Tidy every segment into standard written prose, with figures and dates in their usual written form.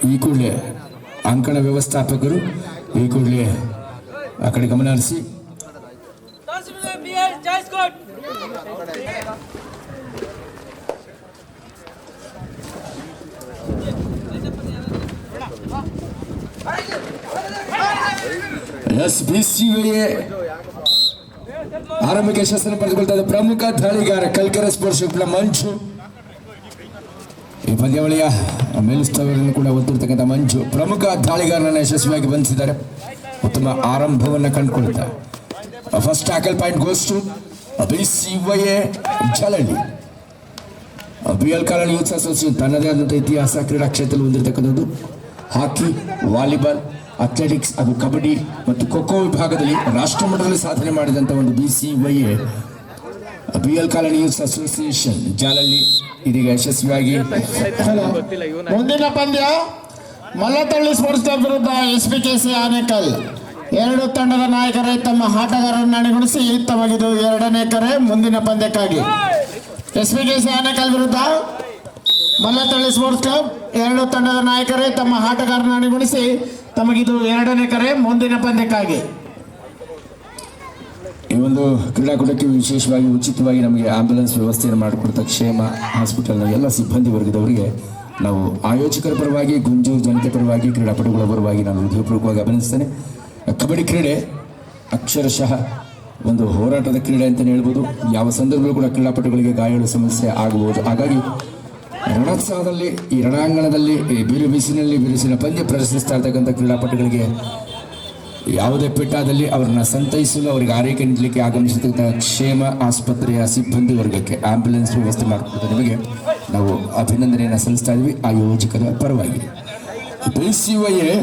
ಈ ಕೂಡಲೇ ಅಂಕಣ ವ್ಯವಸ್ಥಾಪಕರು ಈ ಕೂಡಲೇ ಆ ಕಡೆ ಗಮನ ಹರಿಸಿ. SBCA ಆರಂಭಿಕ ಯಶಸ್ಸನ್ನು ಪಡೆದುಕೊಳ್ತಾ ಇದೆ. ಪ್ರಮುಖ ದಾಳಿಗಾರ ಕಲ್ಕೆರೆ ಸ್ಪೋರ್ಟ್ಸ್ ಕ್ಲಬ್ ಮಂಜು. ಈ ಪಂದ್ಯಾವಳಿಯ ಮೇಲುಸ್ತುವಾರಿಯನ್ನು ಕೂಡ ಹೊತ್ತಿರ್ತಕ್ಕಂಥ ಮಂಜು ಪ್ರಮುಖ ದಾಳಿಗಾರನನ್ನು ಯಶಸ್ವಿಯಾಗಿ ಬಂಧಿಸಿದ್ದಾರೆ. ಉತ್ತಮ ಆರಂಭವನ್ನು ಕಂಡುಕೊಳ್ತಾರೆ. First tackle point goes to BCA Jalahalli. BL colony youth association ತನ್ನದೇ ಆದಂಥ ಇತಿಹಾಸ ಕ್ರೀಡಾ ಕ್ಷೇತ್ರದಲ್ಲಿ ಹೊಂದಿರತಕ್ಕಂಥದ್ದು. ಹಾಕಿ, ವಾಲಿಬಾಲ್, ಅಥ್ಲೆಟಿಕ್ಸ್ ಹಾಗೂ ಕಬಡ್ಡಿ ಮತ್ತು ಖೋಖೋ ವಿಭಾಗದಲ್ಲಿ ರಾಷ್ಟ್ರ ಮಟ್ಟದಲ್ಲಿ ಸಾಧನೆ ಮಾಡಿದಂಥ ಒಂದು BCA BL colony youth association Jalahalli ಇದೀಗ ಯಶಸ್ವಿಯಾಗಿ. ಮುಂದಿನ ಪಂದ್ಯ ಮಲ್ಲತಳ್ಳಿ ಸ್ಪೋರ್ಟ್ಸ್ ಕ್ಲಬ್ ವಿರುದ್ಧ SBKC ಆನೇಕಲ್. ಎರಡು ತಂಡದ ನಾಯಕರೇ ತಮ್ಮ ಆಟಗಾರರನ್ನು ಅಣಿಗೊಳಿಸಿ ತಮಗಿದು ಎರಡನೇ ಕರೆ. ಮುಂದಿನ ಪಂದ್ಯಕ್ಕಾಗಿ SBKC ಆನೇಕಲ್ ವಿರುದ್ಧ ಮಲ್ಲತಳ್ಳಿ ಸ್ಪೋರ್ಟ್ಸ್ ಕ್ಲಬ್. ಎರಡು ತಂಡದ ನಾಯಕರೇ ತಮ್ಮ ಆಟಗಾರರನ್ನು ಅಣಿಗೊಳಿಸಿ ತಮಗಿದು ಎರಡನೇ ಕರೆ. ಮುಂದಿನ ಪಂದ್ಯಕ್ಕಾಗಿ ಈ ಒಂದು ಕ್ರೀಡಾಕೂಟಕ್ಕೆ ವಿಶೇಷವಾಗಿ ಉಚಿತವಾಗಿ ನಮಗೆ ಆಂಬ್ಯುಲೆನ್ಸ್ ವ್ಯವಸ್ಥೆಯನ್ನು ಮಾಡಿಕೊಡ್ತಾ ಕ್ಷೇಮ ಹಾಸ್ಪಿಟಲ್ನ ಎಲ್ಲ ಸಿಬ್ಬಂದಿ ವರ್ಗದವರಿಗೆ ನಾವು ಆಯೋಜಕರ ಪರವಾಗಿ, ಗುಂಜೂರು ಜನತೆ ಪರವಾಗಿ, ಕ್ರೀಡಾಪಟುಗಳ ಪರವಾಗಿ ನಾನು ಹೃದಯಪೂರ್ವಕವಾಗಿ ಅಭಿನಂದಿಸ್ತೇನೆ. ಕಬಡ್ಡಿ ಕ್ರೀಡೆ ಅಕ್ಷರಶಃ ಒಂದು ಹೋರಾಟದ ಕ್ರೀಡೆ ಅಂತಲೇ ಹೇಳ್ಬೋದು. ಯಾವ ಸಂದರ್ಭದಲ್ಲೂ ಕೂಡ ಕ್ರೀಡಾಪಟುಗಳಿಗೆ ಗಾಯಗಳ ಸಮಸ್ಯೆ ಆಗಬಹುದು. ಹಾಗಾಗಿ ರಣೋತ್ಸವದಲ್ಲಿ ಈ ರಣಾಂಗಣದಲ್ಲಿ ಬಿರುಸಿನ ಪಂದ್ಯ ಪ್ರದರ್ಶಿಸ್ತಾ ಇರ್ತಕ್ಕಂಥ ಕ್ರೀಡಾಪಟುಗಳಿಗೆ ಯಾವುದೇ ಪೆಟ್ಟಾದಲ್ಲಿ ಅವರನ್ನ ಸಂತೈಸಲು, ಅವರಿಗೆ ಆರೈಕೆ ನೀಡಲಿಕ್ಕೆ ಆಗಮಿಸಿರ್ತಕ್ಕಂಥ ಕ್ಷೇಮ ಆಸ್ಪತ್ರೆಯ ಸಿಬ್ಬಂದಿ ವರ್ಗಕ್ಕೆ ಆಂಬ್ಯುಲೆನ್ಸ್ ವ್ಯವಸ್ಥೆ ಮಾಡಿಕೊಡ್ತಾ ನಿಮಗೆ ನಾವು ಅಭಿನಂದನೆಯನ್ನು ಸಲ್ಲಿಸ್ತಾ ಇದ್ವಿ ಆಯೋಜಕರ ಪರವಾಗಿ. BCA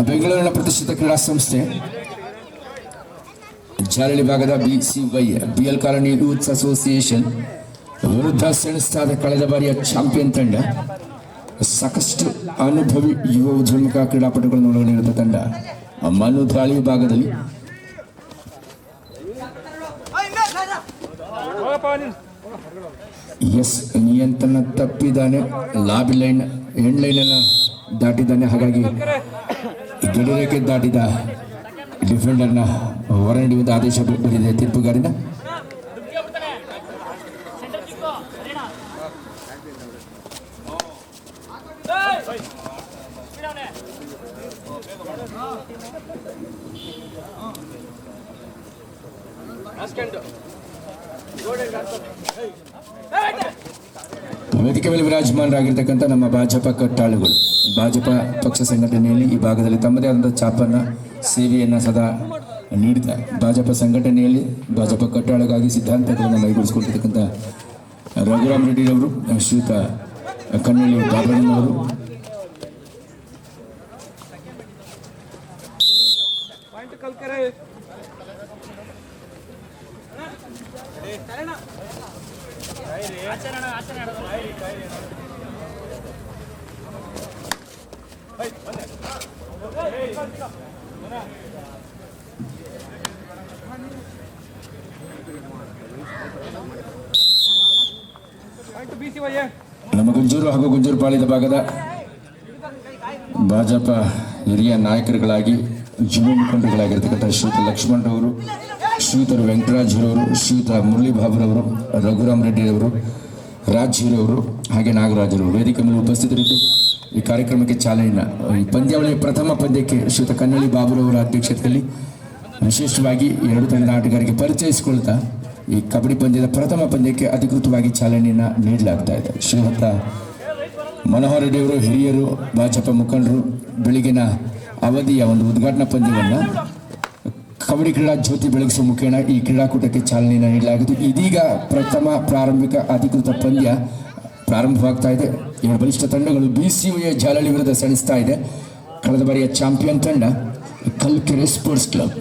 ಬೆಂಗಳೂರಿನ ಪ್ರತಿಷ್ಠಿತ ಕ್ರೀಡಾ ಸಂಸ್ಥೆ ಜಾಲಹಳ್ಳಿ ಭಾಗದ BCA BL colony youth association ವಿರುದ್ಧ ಸೆಣಸ್ತಾದ ಕಳೆದ ಬಾರಿಯ ಚಾಂಪಿಯನ್ ತಂಡ. ಸಾಕಷ್ಟು ಅನುಭವಿ ಯುವ ಉದ್ಯಮಕ ಕ್ರೀಡಾಪಟುಗಳನ್ನು ಒಳಗೊಂಡಿರುವ ತಂಡ ಮನು ದಾಳಿ ವಿಭಾಗದಲ್ಲಿ ನಿಯಂತ್ರಣ ತಪ್ಪಿದ್ದಾನೆ. ಲಾಬಿ ಲೈನ್ ಎಂಡ್ ಲೈನ್ ಅನ್ನ ದಾಟಿದ್ದಾನೆ. ಹಾಗಾಗಿ ಗಡಿರೇಖೆ ದಾಟಿದ ಡಿಫೆಂಡರ್ನ ಹೊರನಡೆಯುವಂತ ಆದೇಶ ಬಂದಿದೆ ತೀರ್ಪುಗಾರರಿಂದ. ವೇದಿಕೆ ಮೇಲೆ ವಿರಾಜಮಾನರಾಗಿರ್ತಕ್ಕಂಥ ನಮ್ಮ ಭಾಜಪ ಕಟ್ಟಾಳುಗಳು ಭಾಜಪ ಪಕ್ಷ ಸಂಘಟನೆಯಲ್ಲಿ ಈ ಭಾಗದಲ್ಲಿ ತಮ್ಮದೇ ಆದಂಥ ಚಾಪನ್ನ ಸೇವೆಯನ್ನು ಸದಾ ನೀಡಿದ ಭಾಜಪ ಸಂಘಟನೆಯಲ್ಲಿ ಭಾಜಪ ಕಟ್ಟಾಳುಗಾಗಿ ಸಿದ್ಧಾಂತಗಳನ್ನು ಮೈಗೂಡಿಸಿಕೊಂಡಿರ್ತಕ್ಕಂಥ ರಘುರಾಮ್ ರೆಡ್ಡಿರವರು, ಶ್ರೀಯುತ ಕನ್ನಳ್ಳಿ ಬಾಬಣ್ಣನವರು, ನಮ್ಮ ಗುಂಜೂರು ಹಾಗೂ ಗುಂಜೂರು ಪಾಳ್ಯದ ಭಾಗದ ಭಾಜಪ ಹಿರಿಯ ನಾಯಕರುಗಳಾಗಿ ಯುವ ಮುಖಂಡರುಗಳಾಗಿರ್ತಕ್ಕಂಥ ಶ್ರೀಯುತ ಲಕ್ಷ್ಮಣರವರು, ಶ್ರೀಯುತರು ವೆಂಕಟರಾಜ್ರವರು, ಶ್ರೀಯುತ ಮುರಳಿ ಬಾಬುರವರು, ರಘುರಾಮ್ ರೆಡ್ಡಿರವರು, ರಾಜ್ರವರು ಹಾಗೆ ನಾಗರಾಜರವರು ವೇದಿಕೆ ಮೇಲೆ ಉಪಸ್ಥಿತರಿದ್ದು ಈ ಕಾರ್ಯಕ್ರಮಕ್ಕೆ ಚಾಲನೆಯನ್ನು ಈ ಪಂದ್ಯಾವಳಿಯ ಪ್ರಥಮ ಪಂದ್ಯಕ್ಕೆ ಶ್ರೀಯುತ ಕನ್ನಳ್ಳಿ ಬಾಬುರವರ ಅಧ್ಯಕ್ಷತೆಯಲ್ಲಿ ವಿಶೇಷವಾಗಿ ಎರಡು ತಂಡದ ಆಟಗಾರರಿಗೆ ಪರಿಚಯಿಸಿಕೊಳ್ತಾ ಈ ಕಬಡ್ಡಿ ಪಂದ್ಯದ ಪ್ರಥಮ ಪಂದ್ಯಕ್ಕೆ ಅಧಿಕೃತವಾಗಿ ಚಾಲನೆಯನ್ನು ನೀಡಲಾಗ್ತಾ ಇದೆ. ಶ್ರೀಯುತ ಮನೋಹರ್ ರೆಡ್ಡಿಯವರು ಹಿರಿಯರು ಭಾಜಪ ಮುಖಂಡರು ಬೆಳಗಿನ ಅವಧಿಯ ಒಂದು ಉದ್ಘಾಟನಾ ಪಂದ್ಯವನ್ನು ಕಬಡ್ಡಿ ಕ್ರೀಡಾ ಜ್ಯೋತಿ ಬೆಳಗಿಸುವ ಮುಖೇನ ಈ ಕ್ರೀಡಾಕೂಟಕ್ಕೆ ಚಾಲನೆಯನ್ನು ನೀಡಲಾಗಿದ್ದು ಇದೀಗ ಪ್ರಥಮ ಪ್ರಾರಂಭಿಕ ಅಧಿಕೃತ ಪಂದ್ಯ ಪ್ರಾರಂಭವಾಗ್ತಾ ಇದೆ. ಎರಡು ಬಲಿಷ್ಠ ತಂಡಗಳು BCA ಜಾಲಹಳ್ಳಿ ವಿರುದ್ಧ ಸೆಣಸ್ತಾ ಇದೆ. ಕಳೆದ ಬಾರಿಯ ಚಾಂಪಿಯನ್ ತಂಡ ಕಲ್ಕೆರೆ ಸ್ಪೋರ್ಟ್ಸ್ ಕ್ಲಬ್.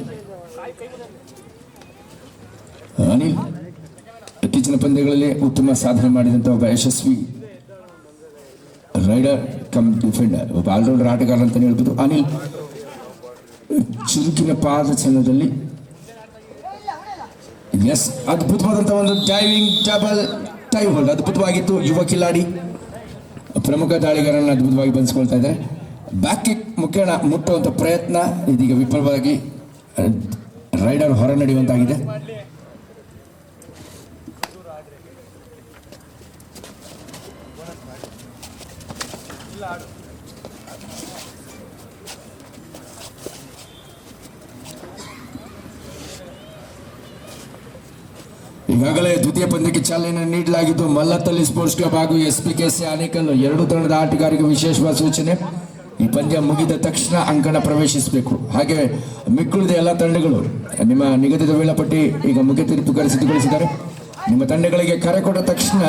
ಅನಿಲ್ ಇತ್ತೀಚಿನ ಪಂದ್ಯಗಳಲ್ಲಿ ಉತ್ತಮ ಸಾಧನೆ ಮಾಡಿದಂಥ ಒಬ್ಬ ಯಶಸ್ವಿ ರೈಡರ್ ಕಮ್ ಡಿಫೆಂಡರ್, ಒಬ್ಬ ಆಲ್ರೌಂಡರ್ ಆಟಗಾರ ಅಂತಲೇ ಹೇಳ್ಬೋದು. ಅನಿಲ್ ಚುರುಕಿನ ಪಾದಚಲನದಲ್ಲಿ ಅದ್ಭುತವಾದಂಥ ಒಂದು ಡೈವಿಂಗ್ ಡಬಲ್ ಟೈ ಹೋಲ್ಡ್ ಅದ್ಭುತವಾಗಿತ್ತು. ಯುವ ಕಿಲಾಡಿ ಪ್ರಮುಖ ದಾಳಿಗಾರರನ್ನು ಅದ್ಭುತವಾಗಿ ಬಂಧಿಸಿಕೊಳ್ತಾ ಇದ್ದಾರೆ. ಬ್ಯಾಕ್ ಕಿಕ್ ಮುಖೇನ ಮುಟ್ಟುವಂಥ ಪ್ರಯತ್ನ ಇದೀಗ ವಿಫಲವಾಗಿ ರೈಡರ್ ಹೊರ ನಡೆಯುವಂತಾಗಿದೆ. ಈಗಾಗಲೇ ದ್ವಿತೀಯ ಪಂದ್ಯಕ್ಕೆ ಚಾಲನೆ ನೀಡಲಾಗಿದ್ದು ಮಲ್ಲತ್ತಳ್ಳಿ ಸ್ಪೋರ್ಟ್ಸ್ ಕ್ಲಬ್ ಹಾಗೂ SPKC ಆನೇಕಲ್ ಎರಡು ತಂಡದ ಆಟಗಾರರಿಗೆ ವಿಶೇಷವಾದ ಸೂಚನೆ. ಈ ಪಂದ್ಯ ಮುಗಿದ ತಕ್ಷಣ ಅಂಕಣ ಪ್ರವೇಶಿಸಬೇಕು. ಹಾಗೆ ಮಿಕ್ಕುಳಿದ ಎಲ್ಲ ತಂಡಗಳು ನಿಮ್ಮ ನಿಗದಿತ ವೇಳಾಪಟ್ಟಿ ಈಗ ಮುಖ್ಯ ತೀರ್ಪುಗಾರ ಸಿದ್ಧಗೊಳಿಸಿದ್ದಾರೆ. ನಿಮ್ಮ ತಂಡಗಳಿಗೆ ಕರೆ ಕೊಟ್ಟ ತಕ್ಷಣ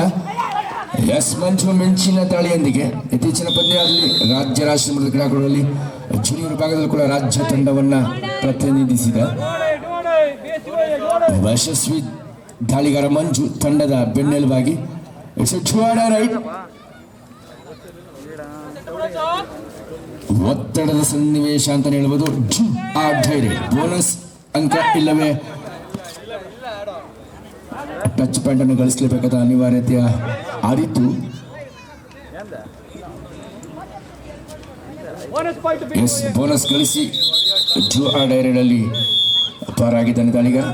ಮಂಜು ಮಿಂಚಿನ ದಾಳಿಯೊಂದಿಗೆ ಇತ್ತೀಚಿನ ಪಂದ್ಯದಲ್ಲಿ ರಾಜ್ಯ ರಾಷ್ಟ್ರೀಯ ಕ್ರೀಡಾಕೂಟದಲ್ಲಿ ಜೂನಿಯರ್ ವಿಭಾಗದಲ್ಲಿ ಕೂಡ ರಾಜ್ಯ ತಂಡವನ್ನ ಪ್ರತಿನಿಧಿಸಿದ ಯಶಸ್ವಿ ದಾಳಿಗಾರ ಮಂಜು ತಂಡದ ಬೆನ್ನೆಲುಬಾಗಿ ರೈಟ್ ಒತ್ತಡದ ಸನ್ನಿವೇಶ ಅಂತ ಹೇಳ್ಬೋದು. ಆ ಧೈರ್ಯ ಬೋನಸ್ ಅಂಕ ಇಲ್ಲವೇ ಟಚ್ ಪಾಯಿಂಟ್ ಅನ್ನು ಗಳಿಸಲೇಬೇಕಾದ ಅನಿವಾರ್ಯತೆಯ ಅರಿತು ಬೋನಸ್ ಗಳಿಸಿ ಆ ಡೈರಿಯಲ್ಲಿ ಪಾರಾಗಿದ್ದಾನೆ ದಾಳಿಗಾರ.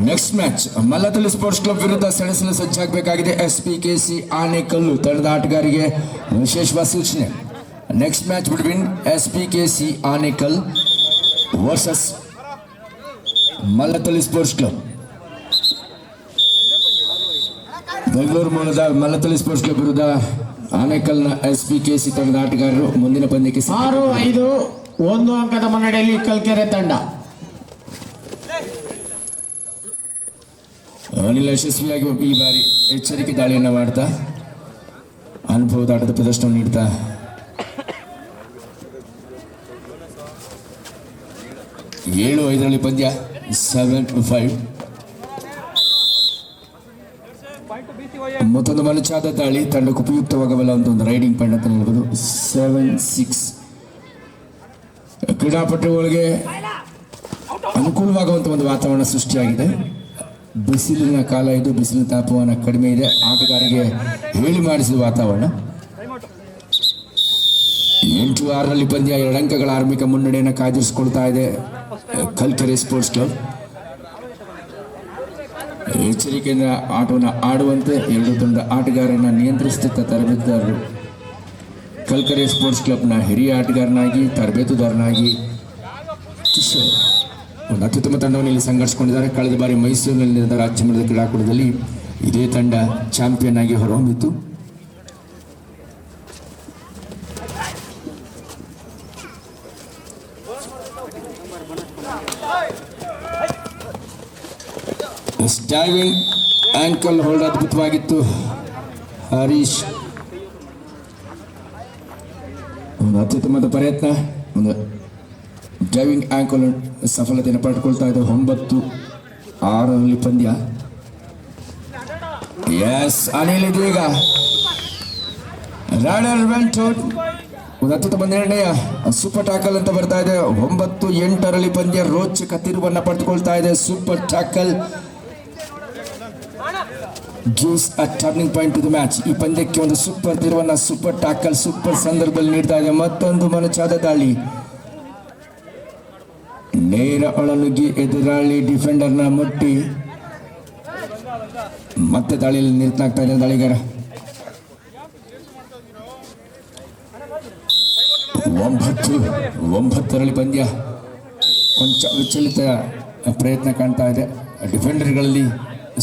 Next match Mallathahalli sports club ವಿರುದ್ಧ ಸೆಣಸಲು ಸಜ್ಜಾಗಬೇಕಾಗಿದೆ. SPKC ಆನೇಕಲ್ಲು ತಂಡದ ಆಟಗಾರರಿಗೆ ವಿಶೇಷವಾದ ಸೂಚನೆ. Next match between SPKC Anekal versus Mallathahalli sports club. Bengaluru ಮೂಲದ ಮಲ್ಲತ್ತಳ್ಳಿ ಸ್ಪೋರ್ಟ್ಸ್ ಕ್ಲಬ್ ವಿರುದ್ಧ ಆನೇಕಲ್ನ SPKC ತಂಡದ ಆಟಗಾರರು ಮುಂದಿನ ಪಂದ್ಯಕ್ಕೆ 6-5 1 ಅಂಕದ ಮುನ್ನಡೆಯಲ್ಲಿ ಕಲ್ಕೆರೆ ತಂಡ. ಅನಿಲ್ ಯಶಸ್ವಿಯಾಗಿ ಈ ಬಾರಿ ಎಚ್ಚರಿಕೆ ದಾಳಿಯನ್ನು ಮಾಡ್ತಾ ಅನುಭವದ ಆಟದ ಪ್ರದರ್ಶನ ನೀಡ್ತಾ 7-5 ಪಂದ್ಯ 7-5. ಮತ್ತೊಂದು ಮನಚಾದ ದಾಳಿ ತಂಡಕ್ಕೆ ಉಪಯುಕ್ತವಾಗಬಲ್ಲ ಅಂತ ಒಂದು ರೈಡಿಂಗ್ ಪಾಯಿಂಟ್ ಅಂತ ಹೇಳ್ಬೋದು. 7-6 ಕ್ರೀಡಾಪಟುಗಳಿಗೆ ಅನುಕೂಲವಾಗುವಂಥ ಒಂದು ವಾತಾವರಣ ಸೃಷ್ಟಿಯಾಗಿದೆ. ಬಿಸಿಲಿನ ಕಾಲ ಇದು, ಬಿಸಿಲಿನ ತಾಪಮಾನ ಕಡಿಮೆ ಇದೆ. ಆಟಗಾರರಿಗೆ ಹೇಳಿ ಮಾಡಿಸಿದ ವಾತಾವರಣ. 8-6 ಪಂದ್ಯ 2 ಅಂಕಗಳ ಆರಂಭಿಕ ಮುನ್ನಡೆಯನ್ನು ಕಾಯ್ದಿರಿಸಿಕೊಳ್ತಾ ಇದೆ ಕಲ್ಕೆರೆ ಸ್ಪೋರ್ಟ್ಸ್ ಕ್ಲಬ್. ಎಚ್ಚರಿಕೆಯಿಂದ ಆಟವನ್ನು ಆಡುವಂತೆ ಎರಡು ತಂಡದ ಆಟಗಾರರನ್ನ ನಿಯಂತ್ರಿಸುತ್ತ ತರಬೇತುದಾರರು ಕಲ್ಕೆರೆ ಸ್ಪೋರ್ಟ್ಸ್ ಕ್ಲಬ್ನ ಹಿರಿಯ ಆಟಗಾರನಾಗಿ ತರಬೇತುದಾರನಾಗಿ ಕಿಶೋರ್ ಒಂದು ಅತ್ಯುತ್ತಮ ತಂಡವನ್ನು ಇಲ್ಲಿ ಸಂಘಟಿಸಿಕೊಂಡಿದ್ದಾರೆ. ಕಳೆದ ಬಾರಿ ಮೈಸೂರಿನಲ್ಲಿ ನಡೆದ ರಾಜ್ಯ ಮಟ್ಟದ ಕ್ರೀಡಾಕೂಟದಲ್ಲಿ ಇದೇ ತಂಡ ಚಾಂಪಿಯನ್ ಆಗಿ ಹೊರಹೊಮ್ಮಿತು. ಡೈವಿಂಗ್ ಆಂಕಲ್ ಹೋಲ್ಡ್ ಅದ್ಭುತವಾಗಿತ್ತು. ಹರೀಶ್ ಒಂದು ಅತ್ಯುತ್ತಮವಾದ ಪ್ರಯತ್ನ, ಒಂದು ಡ್ರೈವಿಂಗ್ ಆಂಕಲ್ ಸಫಲತೆಯನ್ನು ಪಡೆದುಕೊಳ್ತಾ ಇದೆ. 9-6 ಪಂದ್ಯ. ಎಸ್ ಅನಿಲ್ ಇದೀಗ ರಾಡರ್ ವೆಂಟ್ ಔಟ್. ಒಂದು ಅತ್ಯುತ್ತಮ ನಿರ್ಣಯ, ಸೂಪರ್ ಟ್ಯಾಕಲ್ ಅಂತ ಬರ್ತಾ ಇದೆ. 9-8 ಪಂದ್ಯ ರೋಚಕ ತಿರುವನ್ನು ಪಡೆದುಕೊಳ್ತಾ ಇದೆ. Super tackle gives a turning point to the match. ಈ ಪಂದ್ಯಕ್ಕೆ ಒಂದು ಸೂಪರ್ ತಿರುವನ್ನ ಸೂಪರ್ ಟ್ಯಾಕಲ್ ಸೂಪರ್ ಸಂದರ್ಭದಲ್ಲಿ ನೀಡ್ತಾ ಇದೆ. ಮತ್ತೊಂದು ಮನಚಾದ ದಾಳಿ, ನೇರ ಒಳನುಗ್ಗಿ ಎದುರಾಳಿ ಡಿಫೆಂಡರ್ನ ಮುಟ್ಟಿ ಮತ್ತೆ ದಾಳಿಯಲ್ಲಿ ನಿರತನಾಗ್ತಾ ಇದೆ ದಾಳಿಗಾರ. 9-9 ಪಂದ್ಯ. ಕೊಂಚ ವಿಚಲಿತ ಪ್ರಯತ್ನ ಕಾಣ್ತಾ ಇದೆ ಡಿಫೆಂಡರ್ಗಳಲ್ಲಿ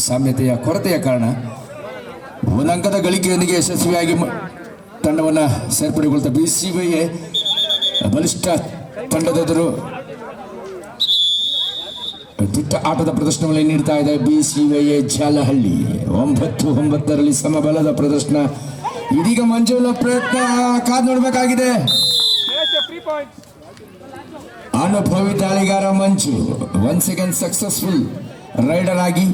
ಸಾಮ್ಯತೆಯ ಕೊರತೆಯ ಕಾರಣ. ಒಂದು ಅಂಕದ ಗಳಿಕೆಯೊಂದಿಗೆ ಯಶಸ್ವಿಯಾಗಿ ತಂಡವನ್ನು ಸೇರ್ಪಡೆಗೊಳ್ತಾ BCYA ಬಲಿಷ್ಠ ತಂಡದೆದುರು ದಿಟ್ಟ ಆಟದ ಪ್ರದರ್ಶನವನ್ನು ನೀಡ್ತಾ ಇದೆ BCYA ಜಾಲಹಳ್ಳಿ. 9-9 ಸಮಬಲದ ಪ್ರದರ್ಶನ. ಇದೀಗ ಮಂಜುಳ ಪ್ರಯತ್ನ ಕಾದು ನೋಡಬೇಕಾಗಿದೆ. ಅನುಭವಿ ದಾಳಿಗಾರ ಮಂಜು ಒನ್ಸ್ ಅಗೇನ್ ಸಕ್ಸಸ್ಫುಲ್ ರೈಡರ್ ಆಗಿ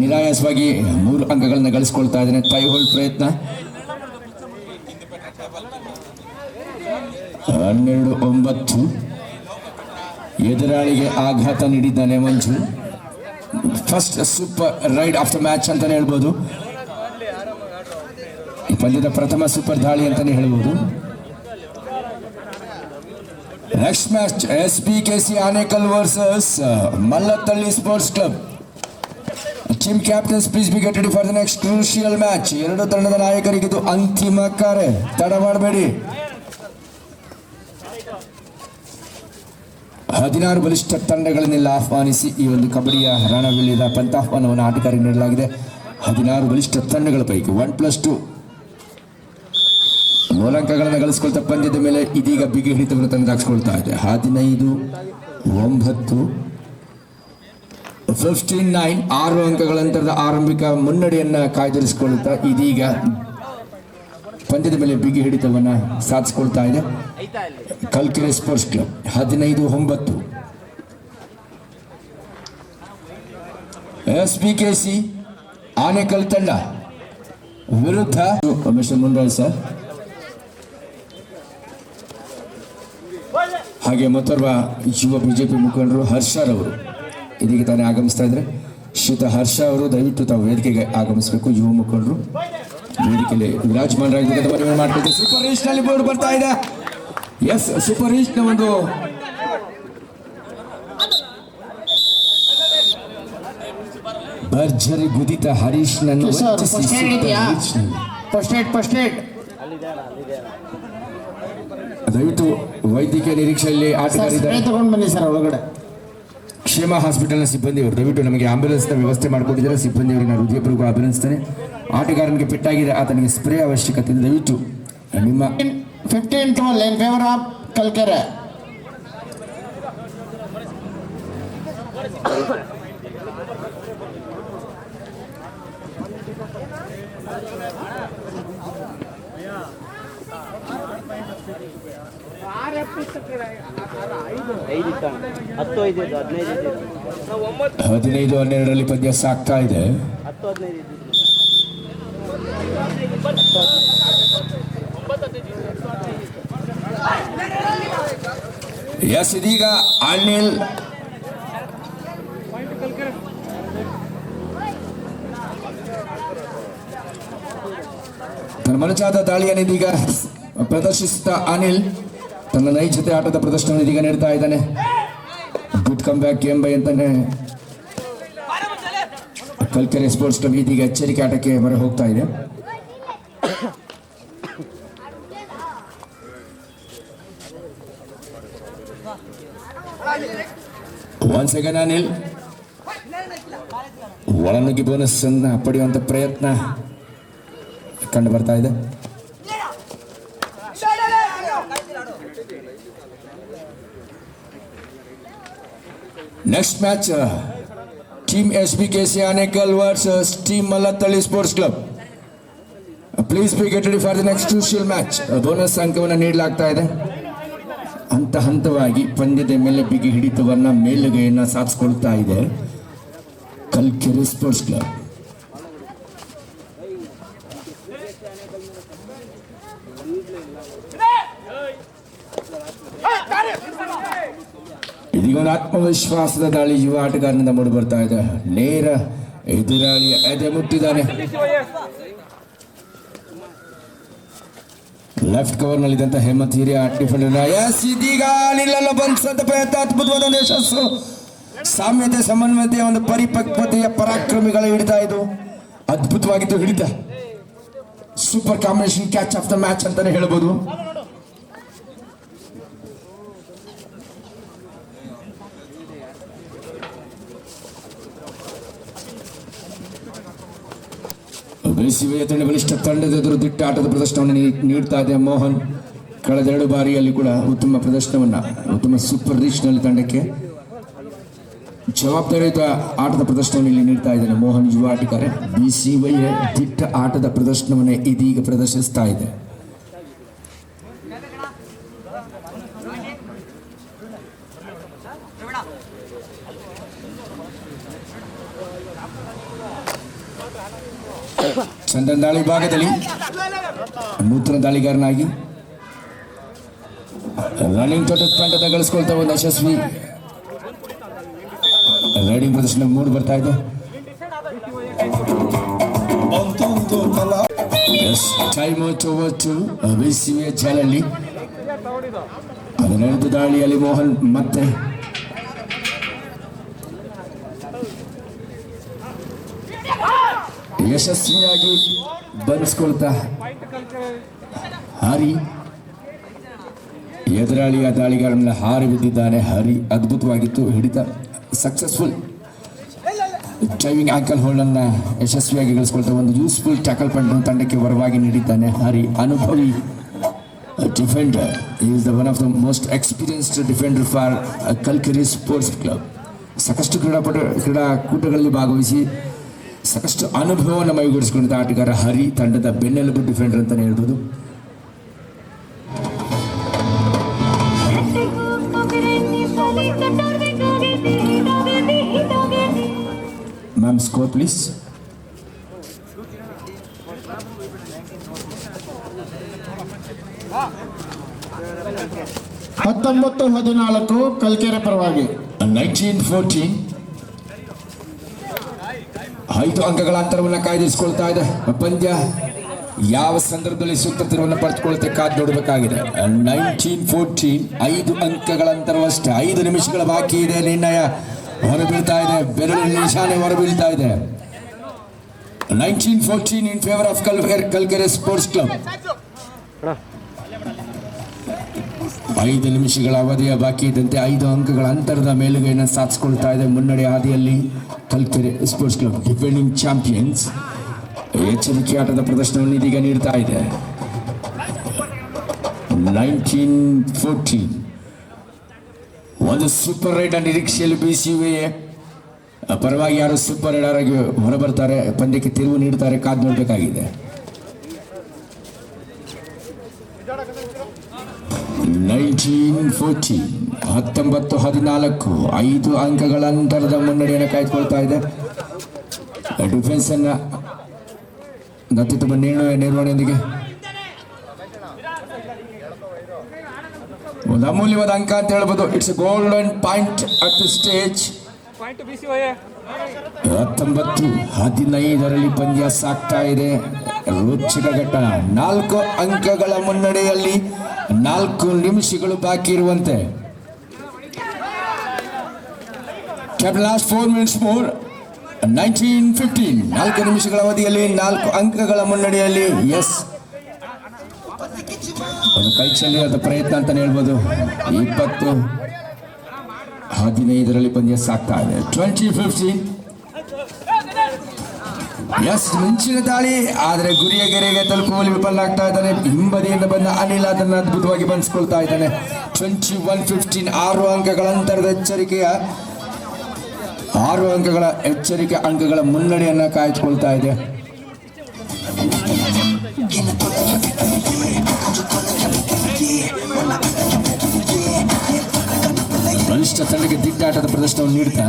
ನಿರಾಯಾಸವಾಗಿ 3 ಅಂಕಗಳನ್ನು ಗಳಿಸಿಕೊಳ್ತಾ ಇದ್ದಾನೆ. ಟೈ ಹೋಲ್ಡ್ ಪ್ರಯತ್ನ. 12-9 ಎದುರಾಳಿಗೆ ಆಘಾತ ನೀಡಿದ್ದಾನೆ Manju. First super raid of the match ಅಂತಾನೆ ಹೇಳ್ಬೋದು. ಈ ಪಂದ್ಯದ ಪ್ರಥಮ ಸೂಪರ್ ದಾಳಿ ಅಂತಾನೆ ಹೇಳ್ಬೋದು. Next match SBKC Anekal versus Mallathahalli sports club. Team captains please be get ready for the next crucial match. ಎರಡು ತಂಡದ ನಾಯಕರಿಗೆ ಇದು ಅಂತಿಮ ಕರೆ, ತಡ ಮಾಡಬೇಡಿ. 16 ಬಲಿಷ್ಠ ತಂಡಗಳನ್ನೆಲ್ಲ ಆಹ್ವಾನಿಸಿ ಈ ಒಂದು ಕಬಡ್ಡಿಯ ರಣವಿಲ್ಲದ ಪಂಥಾಹ್ವಾನವನ್ನು ಆಟಗಾರರಿಗೆ ನೀಡಲಾಗಿದೆ. 16 ಬಲಿಷ್ಠ ತಂಡಗಳ ಪೈಕಿ 1+2 ಗೋಲಾಂಕಗಳನ್ನು ಗಳಿಸಿಕೊಳ್ತಾ ಪಂದ್ಯದ ಮೇಲೆ ಇದೀಗ ಬಿಗಿ ಹಿಡಿತವನ್ನು ತಂದಾಕ್ಸ್ಕೊಳ್ತಾ ಇದೆ. 15-9 15-9 6 ಅಂಕಗಳ ಅಂತರದ ಆರಂಭಿಕ ಮುನ್ನಡೆಯನ್ನ ಕಾಯ್ದಿರಿಸಿಕೊಳ್ಳುತ್ತಾ ಇದೀಗ ಪಂದ್ಯದ ಮೇಲೆ ಬಿಗಿ ಹಿಡಿತವನ್ನು ಸಾಧಿಸಿಕೊಳ್ತಾ ಇದೆ Kalkere sports club. 15-9 SBKC Anekal ತಂಡ ವಿರುದ್ಧ ಮಿಸ್ಟರ್ ಮುನ್ರಾಜ್ ಸರ್, ಹಾಗೆ ಮತ್ತೋರ್ವ ಯುವ ಬಿಜೆಪಿ ಮುಖಂಡರು ಹರ್ಷರವರು ಇದೀಗ ತಾನೇ ಆಗಮಿಸ್ತಾ ಇದ್ದಾರೆ. ಶ್ರೀಯುತ ಹರ್ಷ ಅವರು ದಯವಿಟ್ಟು ತಾವು ವೇದಿಕೆಗೆ ಆಗಮಿಸಬೇಕು. ಯುವ ಮುಖಂಡರು ವೇದಿಕೆಯಲ್ಲಿ ವಿರಾಜಮಾನ್ ಮನವಿ ಮಾಡ್ಕೊಳ್ತೀವಿ. ಸೂಪರ್ ರೀಚ್ ನಲ್ಲಿ ಬೋರ್ಡ್ ಬರ್ತಾ ಇದೆ. ಎಸ್, ಸೂಪರ್ ರೀಚ್ ನ ಒಂದು ಭರ್ಜರಿ ಗುದಿತ ಹರೀಶ್ ನನ್ನು ದಯವಿಟ್ಟು ವೈದ್ಯಕೀಯ ನಿರೀಕ್ಷೆಯಲ್ಲಿ ಆಟಗಾರಿದ್ದಾರೆ. ತಗೊಂಡು ಬನ್ನಿ ಸರ್ ಒಳಗಡೆ. ಕ್ಷೇಮ ಹಾಸ್ಪಿಟಲ್ನ ಸಿಬ್ಬಂದಿಯವರು ದಯವಿಟ್ಟು ನಮಗೆ ಆಂಬ್ಯುಲೆನ್ಸ್ನ ವ್ಯವಸ್ಥೆ ಮಾಡಿಕೊಟ್ಟಿದ್ದಾರೆ. ಸಿಬ್ಬಂದಿಯವರಿಗೆ ನಾನು ಹೃದಯಪೂರ್ವಕ ಅಭಿನಂದಿಸ್ತೇನೆ. ಆಟಗಾರನಿಗೆ ಪೆಟ್ಟಾಗಿದೆ, ಆತನಿಗೆ ಸ್ಪ್ರೇ ಅವಶ್ಯಕತೆ ಇದೆ. ದಯವಿಟ್ಟು ನಿಮ್ಮ 15-12 in favor of ಕಲ್ಕೆರೆ. ಹತ್ತು 15-12 ಪಂದ್ಯ ಸಾಗ್ತಾ ಇದೆ. 10-15 ಎಸ್, ಇದೀಗ ಅನಿಲ್ ತನ್ನ ಮನಚಾದ ದಾಳಿಯನ್ನು ಇದೀಗ ಪ್ರದರ್ಶಿಸುತ್ತಾ ಅನಿಲ್ ತನ್ನ ನೈಜತೆ ಆಟದ ಪ್ರದರ್ಶನವನ್ನು ಇದೀಗ ನೀಡ್ತಾ ಇದ್ದಾನೆ. ಗುಡ್ ಕಮ್ ಬ್ಯಾಕ್ ಎಂಬ ಅಂತಾನೆ ಕಲ್ಕೆರೆ ಸ್ಪೋರ್ಟ್ಸ್ ಕ್ಲಬ್ ಇದೀಗ ಎಚ್ಚರಿಕೆ ಆಟಕ್ಕೆ ಹೊರ ಹೋಗ್ತಾ ಇದೆ. ಒನ್ಸ್ ಅಗೇನ್ ಅನಿಲ್ ಒಳನುಗ್ಗಿ ಬೋನಸ್ ಅನ್ನ ಪಡೆಯುವಂತ ಪ್ರಯತ್ನ ಕಂಡು ಬರ್ತಾ ಇದೆ. Next match team SBKC Anekal versus team Mallathahalli sports club. Please be get ready for the next crucial match. Bonus ಅಂಕವನ್ನು ನೀಡಲಾಗ್ತಾ ಇದೆ. ಹಂತ ಹಂತವಾಗಿ ಪಂದ್ಯದ ಮೇಲೆ ಬಿಗಿ ಹಿಡಿತವನ್ನ ಮೇಲುಗೈಯನ್ನ ಸಾಧಿಸಿಕೊಳ್ತಾ ಇದೆ ಕಲ್ಕೆರೆ ಸ್ಪೋರ್ಟ್ಸ್ ಕ್ಲಬ್. ಇದೀಗ ಒಂದು ಆತ್ಮವಿಶ್ವಾಸದ ದಾಳಿ ಯುವ ಆಟಗಾರನಿಂದ ಮೂಡಿ ಬರ್ತಾ ಇದೆ. ನೇರ ಎದುರಾಳಿಯ ಎದೆ ಮುಟ್ಟಿದ್ದಾನೆ. ಲೆಫ್ಟ್ ಕವರ್ ನಲ್ಲಿದ್ದಂತ ಹೇಮಂತ್ ಹಿರಿಯ ಡಿಫೆಂಡರ್. ಎಸ್, ಇದೀಗ ನಿಲ್ಲಲು ಬಂದಂತ ಪ್ರಯತ್ನ ಅದ್ಭುತವಾದ ಯಶಸ್ಸು. ಸಾಮ್ಯತೆ ಸಮನ್ವಯತೆಯ ಒಂದು ಪರಿಪಕ್ವತೆಯ ಪರಾಕ್ರಮಿಗಳ ಹಿಡಿತ ಇದು. ಅದ್ಭುತವಾಗಿತ್ತು ಹಿಡಿತ. Super combination catch of the match ಅಂತಾನೆ ಹೇಳ್ಬೋದು. ಬೇಸಿಗೆಯ ತಂಡ ಬಲಿಷ್ಠ ತಂಡದ ಎದುರು ದಿಟ್ಟ ಆಟದ ಪ್ರದರ್ಶನವನ್ನು ನೀಡ್ತಾ ಇದೆ ಮೋಹನ್. ಕಳೆದ 2 ಬಾರಿಯಲ್ಲಿ ಕೂಡ ಉತ್ತಮ ಪ್ರದರ್ಶನವನ್ನ, ಉತ್ತಮ ಸೂಪರ್ ರೀಚ್ ನಲ್ಲಿ ತಂಡಕ್ಕೆ ಜವಾಬ್ದಾರಿಯುತ ಆಟದ ಪ್ರದರ್ಶನವನ್ನು ಇಲ್ಲಿ ನೀಡ್ತಾ ಇದ್ದಾನೆ ಮೋಹನ್, ಯುವ ಆಟಗಾರ. BCY ದಿಟ್ಟ ಆಟದ ಪ್ರದರ್ಶನವನ್ನೇ ಇದೀಗ ಪ್ರದರ್ಶಿಸ್ತಾ ಇದೆ. ಚಂದನ್ ದಾಳಿ ಭಾಗದಲ್ಲಿ ನೂತನ ದಾಳಿಗಾರನಾಗಿ ರನ್ನಿಂಗ್ ತಂಡದ ಗಳಿಸಿಕೊಳ್ತಾ ಒಂದು ಯಶಸ್ವಿ ರೈಡಿಂಗ್ ಪ್ರದರ್ಶನ ಮೂಡಿ ಬರ್ತಾ ಇದೆ. ಟೈಮ್ ಓವರ್ ಬಿಸಿವೆ ಜಾಲಲ್ಲಿ 15 ದಾಳಿಯಲ್ಲಿ ಮೋಹನ್ ಮತ್ತೆ ಯಶಸ್ವಿಯಾಗಿ ಬಂಧಿಸ್ಕೊಳ್ತಾ ಹರಿ ಎದುರಾಳಿಯ ದಾಳಿಗಾರನ ಹಾರಿ ಬಿದ್ದಿದ್ದಾನೆ. ಹರಿ ಅದ್ಭುತವಾಗಿತ್ತು ಹಿಡಿತ. ಸಕ್ಸಸ್ಫುಲ್ ಡ್ರೈವಿಂಗ್ ಆಂಕಲ್ ಹೋಲ್ಡ್ ಅನ್ನ ಯಶಸ್ವಿಯಾಗಿ ಗಳಿಸ್ಕೊಳ್ತಾ ಒಂದು ಯೂಸ್ಫುಲ್ ಟ್ಯಾಕಲ್ ಪಂಡ್ ತಂಡಕ್ಕೆ ವರವಾಗಿ ನೀಡಿದ್ದಾನೆ. ಹರಿ ಅನುಭವಿ defender. Is the one of the most experienced defender for Kalkere sports club. ಸಾಕಷ್ಟು ಕ್ರೀಡಾಕೂಟಗಳಲ್ಲಿ ಭಾಗವಹಿಸಿ ಸಾಕಷ್ಟು ಅನುಭವವನ್ನು ಮೈಗೂಡಿಸಿಕೊಂಡಿದ್ದ ಆಟಗಾರ ಹರಿ ತಂಡದ ಬೆನ್ನೆಲುಬು ಡಿಫೆಂಡರ್ ಅಂತಲೇ ಹೇಳ್ಬೋದು. Ma'am score please. ಹತ್ತೊಂಬತ್ತು 14 ಕಲ್ಕೆರೆ ಪರವಾಗಿ. 19-14 5 ಅಂಕಗಳ ಅಂತರವನ್ನು ಕಾಯ್ದಿರಿಸಿಕೊಳ್ತಾ ಇದೆ. ಪಂದ್ಯ ಯಾವ ಸಂದರ್ಭದಲ್ಲಿ ಸೂಕ್ತ ತಿರುವನ್ನು ಪಡೆದುಕೊಳ್ಳುತ್ತೆ ಕಾದು ನೋಡಬೇಕಾಗಿದೆ. 19-14 5 ಅಂಕಗಳ ಅಂತರವಷ್ಟೇ. 5 ನಿಮಿಷಗಳ ಬಾಕಿ ಇದೆ. ನಿರ್ಣಯ ಹೊರಬೀಳ್ತಾ ಇದೆ. ಬೆರಳಿನ ನಿಶಾನೆ ಹೊರಬೀಳ್ತಾ ಇದೆ. 19-14 in favour of Kalkere sports club. 5 ನಿಮಿಷಗಳ ಅವಧಿಯ ಬಾಕಿ ಇದ್ದಂತೆ 5 ಅಂಕಗಳ ಅಂತರದ ಮೇಲುಗೈಯನ್ನು ಸಾಧಿಸಿಕೊಳ್ತಾ ಇದೆ. ಮುನ್ನಡೆ ಹಾದಿಯಲ್ಲಿ Kalkere sports club defending champions. ಎಚ್ಚರಿಕೆ ಆಟದ ಪ್ರದರ್ಶನವನ್ನು ಇದೀಗ ನೀಡ್ತಾ ಇದೆ. 19-14 ಒಂದು ಸೂಪರ್ ರೈಡ್ ನಿರೀಕ್ಷೆಯಲ್ಲಿ BCUA ಪರವಾಗಿ ಯಾರು ಸೂಪರ್ ರೈಡರ್ ಆಗಿ ಹೊರಬರ್ತಾರೆ, ಪಂದ್ಯಕ್ಕೆ ತಿರುವು ನೀಡ್ತಾರೆ, ಕಾದು ನೋಡಬೇಕಾಗಿದೆ. 19-14 19-14 5 ಅಂಕಗಳ ಅಂತರದ ಮುನ್ನಡೆಯನ್ನು ಕಾಯ್ದುಕೊಳ್ತಾ ಇದೆ. ಡಿಫೆನ್ಸ್ ಅನ್ನ ಅತ್ಯುತ್ತಮ ನಿರ್ವಹಣೆಯೊಂದಿಗೆ ಒಂದು ಅಮೂಲ್ಯವಾದ ಅಂಕ ಅಂತ ಹೇಳ್ಬೋದು. It's A golden point at the stage. 19-15 ಪಂದ್ಯ ಸಾಕ್ತಾ ಇದೆ. ರೋಚಕ ಘಟ್ಟ. 4 ಅಂಕಗಳ ಮುನ್ನಡೆಯಲ್ಲಿ 4 ನಿಮಿಷಗಳು ಬಾಕಿ ಇರುವಂತೆ. Last 4 minutes more. 19-15 4 ನಿಮಿಷಗಳ ಅವಧಿಯಲ್ಲಿ 4 ಅಂಕಗಳ ಮುನ್ನಡೆಯಲ್ಲಿ. ಎಸ್, ಒಂದು ಕೈ ಚೆಲ್ಲಿದ ಪ್ರಯತ್ನ ಅಂತಾನೆ ಹೇಳ್ಬೋದು. 20-15 ಪಂದ್ಯ ಸಾಕ್ತಾ ಇದೆ. 20-15 ಎಸ್, ಮಿಂಚಿನ ದಾಳಿ ಆದರೆ ಗುರಿಯ ಗೆರೆಗೆ ತಲುಪುವಲ್ಲಿ ವಿಫಲನಾಗ್ತಾ ಇದ್ದಾನೆ. ಹಿಂಬದಿಯಿಂದ ಬಂದ ಅನಿಲ್ ಅದನ್ನು ಅದ್ಭುತವಾಗಿ ಬಂಧಿಸಿಕೊಳ್ತಾ ಇದ್ದಾನೆ. 21-15 6 ಅಂಕಗಳ ಅಂತರದ ಎಚ್ಚರಿಕೆಯ 6 ಅಂಕಗಳ ಎಚ್ಚರಿಕೆ ಅಂಕಗಳ ಮುನ್ನಡೆಯನ್ನು ಕಾಯ್ದುಕೊಳ್ತಾ ಇದೆ. ಬಲಿಷ್ಠ ತಂಡಕ್ಕೆ ದಿಟ್ಟಾಟದ ಪ್ರದರ್ಶನವನ್ನು ನೀಡ್ತಾ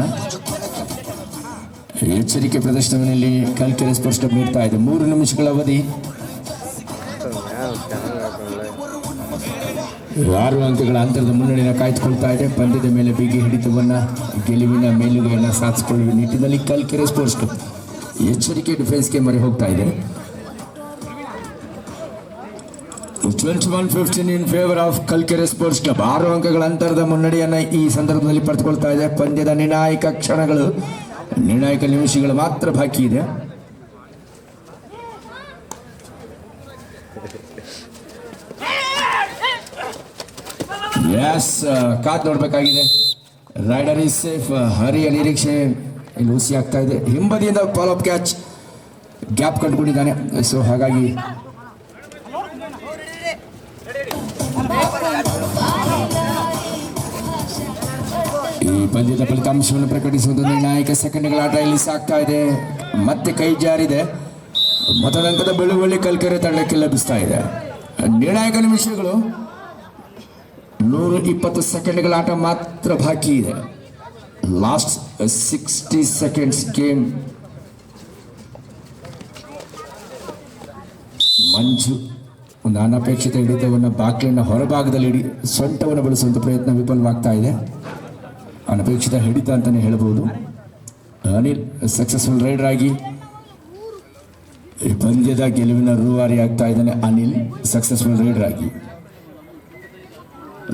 ಎಚ್ಚರಿಕೆ ಪ್ರದರ್ಶನದಲ್ಲಿ ಕಲ್ಕೆರೆ ಸ್ಪೋರ್ಟ್ಸ್ ಕ್ಲಬ್ ನೀಡ್ತಾ ಇದೆ. 3 ನಿಮಿಷಗಳ ಅವಧಿ, 6 ಅಂಕಗಳ ಅಂತರದ ಮುನ್ನಡೆಯನ್ನು ಕಾಯ್ದುಕೊಳ್ತಾ ಇದೆ. ಪಂದ್ಯದ ಮೇಲೆ ಬಿಗಿ ಹಿಡಿತವನ್ನು ಗೆಲುವಿನ ಮೇಲುಗೈಯನ್ನು ಸಾಧಿಸಿಕೊಳ್ಳುವ ನಿಟ್ಟಿನಲ್ಲಿ ಕಲ್ಕೆರೆ ಸ್ಪೋರ್ಟ್ಸ್ ಕ್ಲಬ್ ಎಚ್ಚರಿಕೆ ಡಿಫೆನ್ಸ್ಗೆ ಮೊರೆ ಹೋಗ್ತಾ ಇದೆ. 21-15 in favour of Kalkere sports club. 6 ಅಂಕಗಳ ಅಂತರದ ಮುನ್ನಡೆಯನ್ನು ಈ ಸಂದರ್ಭದಲ್ಲಿ ಪಡೆದುಕೊಳ್ತಾ ಇದೆ. ಪಂದ್ಯದ ನಿರ್ಣಾಯಕ ಕ್ಷಣಗಳು, ನಿರ್ಣಾಯಕ ನಿಮಿಷಗಳು ಮಾತ್ರ ಬಾಕಿ ಇದೆ. ಎಸ್, ಕಾದ್ ನೋಡಬೇಕಾಗಿದೆ. Raider is safe. ಹರಿಯ ನಿರೀಕ್ಷೆ ಇಲ್ಲಿ ಹುಸಿ ಆಗ್ತಾ ಇದೆ. ಹಿಂಬದಿಯಿಂದ ಫಾಲೋ ಅಪ್ ಕ್ಯಾಚ್ ಗ್ಯಾಪ್ ಕಂಡುಕೊಂಡಿದ್ದಾನೆ. ಸೊ ಹಾಗಾಗಿ ಈ ಪಂದ್ಯದ ಫಲಿತಾಂಶವನ್ನು ಪ್ರಕಟಿಸುವುದು ನಿರ್ಣಾಯಕ ಸೆಕೆಂಡ್ಗಳ ಆಟ ಇಲ್ಲಿ ಸಾಕ್ತಾ ಇದೆ. ಮತ್ತೆ ಕೈ ಜಾರಿದೆ. ಮತದಂಕದ ಬೆಳುವಳ್ಳಿ ಕಲ್ಕೆರೆ ತಂಡಕ್ಕೆ ಲಭಿಸ್ತಾ ಇದೆ. ನಿರ್ಣಾಯಕ ನಿಮಿಷಗಳು 120 ಸೆಕೆಂಡ್ಗಳ ಆಟ ಮಾತ್ರ ಬಾಕಿ ಇದೆ. Last 60 seconds game. ಮಂಜು ಒಂದು ಅನಪೇಕ್ಷಿತ ಹಿಡಿತವನ್ನು ಬಾಕ್ಲಿನ ಹೊರಭಾಗದಲ್ಲಿ ಸೊಂಟವನ್ನು ಬಳಸುವಂಥ ಪ್ರಯತ್ನ ವಿಫಲವಾಗ್ತಾ ಇದೆ. ಅನಪೇಕ್ಷಿತ ಹಿಡಿತ ಅಂತಲೇ ಹೇಳ್ಬೋದು. ಅನಿಲ್ ಸಕ್ಸಸ್ಫುಲ್ ರೈಡರ್ ಆಗಿ ಈ ಪಂದ್ಯದ ಗೆಲುವಿನ ರೂವಾರಿ ಆಗ್ತಾ ಇದ್ದಾನೆ. ಅನಿಲ್ ಸಕ್ಸಸ್ಫುಲ್ ರೈಡರ್ ಆಗಿ.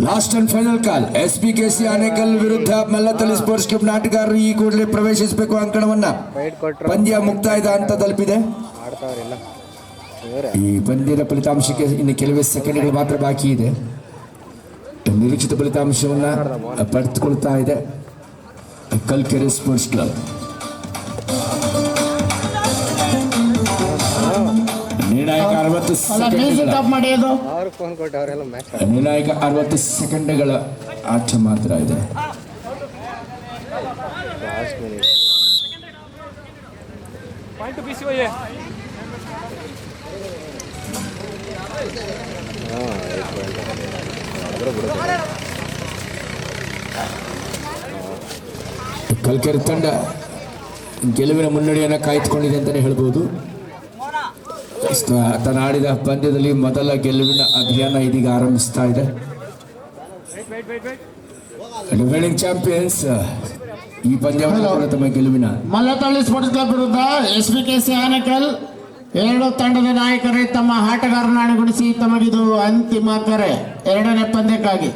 Last and final call. SPKC Anekal ವಿರುದ್ಧ ಮಲ್ಲತ್ತಳ್ಳಿ ಸ್ಪೋರ್ಟ್ಸ್ ಕ್ಲಬ್ ನಾಟಗಾರರು ಈ ಕೂಡಲೇ ಪ್ರವೇಶಿಸಬೇಕು ಅಂಕಣವನ್ನ. ಪಂದ್ಯ ಮುಕ್ತಾಯದ ಹಂತ ತಲುಪಿದೆ. ಆಡ್ತಾವ್ರಿಲ್ಲ ಈ ಪಂದ್ಯದ ಫಲಿತಾಂಶಕ್ಕೆ ಇನ್ನು ಕೆಲವೇ ಸೆಕೆಂಡ್ಗಳು ಮಾತ್ರ ಬಾಕಿ ಇದೆ. ನಿರೀಕ್ಷಿತ ಫಲಿತಾಂಶವನ್ನ ಪಡೆದುಕೊಳ್ತಾ ಇದೆ ಕಲ್ಕೆರೆ ಸ್ಪೋರ್ಟ್ಸ್ ಕ್ಲಬ್. ನಿರ್ಣಾಯಕ 60 ಅಲ್ಲ ಮ್ಯೂಸಿಕ್ ಸೆಕೆಂಡ್ಗಳ ಆಫ್ ಮಾಡಿ ಅದು. ಅವ್ರು ಫೋನ್ ಕೊಟ್ಟು ಅವರೆಲ್ಲ ಮ್ಯಾಚ್ ನಿರ್ಣಾಯಕ 60 ಸೆಕೆಂಡ್ಗಳ ಆಟ ಮಾತ್ರ ಇದೆ. ಲಾಸ್ಟ್ ಮಿನಿಟ್ ಕಲ್ಕೆರೆ ತಂಡ ಗೆಲುವಿನ ಮುನ್ನಡೆಯನ್ನು ಕಾಯ್ದುಕೊಂಡಿದೆ ಅಂತಲೇ ಹೇಳ್ಬೋದು. ತನ್ನ ಆಡಿದ ಪಂದ್ಯದಲ್ಲಿ ಮೊದಲ ಗೆಲುವಿನ ಅಭಿಯಾನ ಇದೀಗ ಆರಂಭಿಸ್ತಾ ಇದೆ. ಡಿಫೆಂಡಿಂಗ್ ಚಾಂಪಿಯನ್ಸ್ ಈ ಪಂದ್ಯವನ್ನು ಕೂಡ ತಮ್ಮ ಗೆಲುವಿನ ಮಲ್ಲತ್ತಳ್ಳಿ ಸ್ಪೋರ್ಟ್ಸ್ ಕ್ಲಬ್ ವಿರುದ್ಧ SPKC ಆನೇಕಲ್ ಎರಡು ತಂಡದ ನಾಯಕರೇ ತಮ್ಮ ಆಟಗಾರರನ್ನು ಅಣಿಗೊಳಿಸಿ ತಮಗಿದು ಅಂತಿಮ ಕರೆ 2ನೇ ಪಂದ್ಯಕ್ಕಾಗಿ.